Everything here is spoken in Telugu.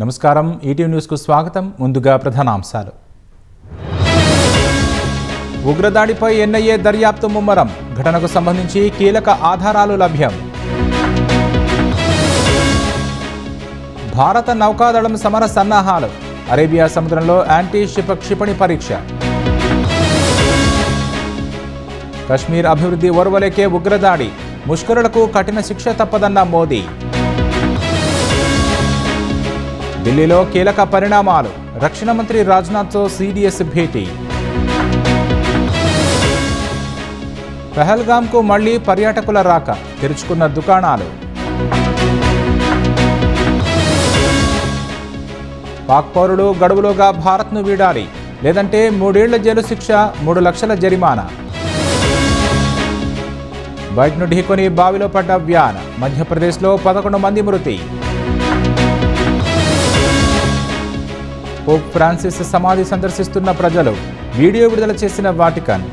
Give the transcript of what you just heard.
నమస్కారం ఈటీవీ న్యూస్ కు స్వాగతం. ముందుగా ప్రధానాంశాలు. ఉగ్రదాడిపై ఎన్ఐఏ దర్యాప్తు ముమ్మరం. ఘటనకు సంబంధించి కీలక ఆధారాలు లభ్యం. భారత నౌకాదళం సమర సన్నాహాలు. అరేబియా సముద్రంలో యాంటీ షిప్ క్షిపణి పరీక్ష. కశ్మీర్ అభివృద్ధి ఓర్వలేకే ఉగ్రదాడి. ముష్కరులకు కఠిన శిక్ష తప్పదన్న మోదీ. ఢిల్లీలో కీలక పరిణామాలు. రక్షణ మంత్రి రాజ్నాథ్తో సిడిఎస్ భేటీ. పహల్గామ్కు మళ్లీ పర్యాటకుల రాక. తెరుచుకున్న దుకాణాలు. పాక్ పౌరులు గడువులోగా భారత్ను వీడాలి, లేదంటే 3 ఏళ్ల జైలు శిక్ష, 3 లక్షల జరిమానా. బైక్ను ఢీకొని బావిలో పడ్డ వ్యాన్. మధ్యప్రదేశ్లో 11 మంది మృతి. పోప్ ఫ్రాన్సిస్ సమాధి సందర్శిస్తున్న ప్రజలు. వీడియో విడుదల చేసిన వాటికన్.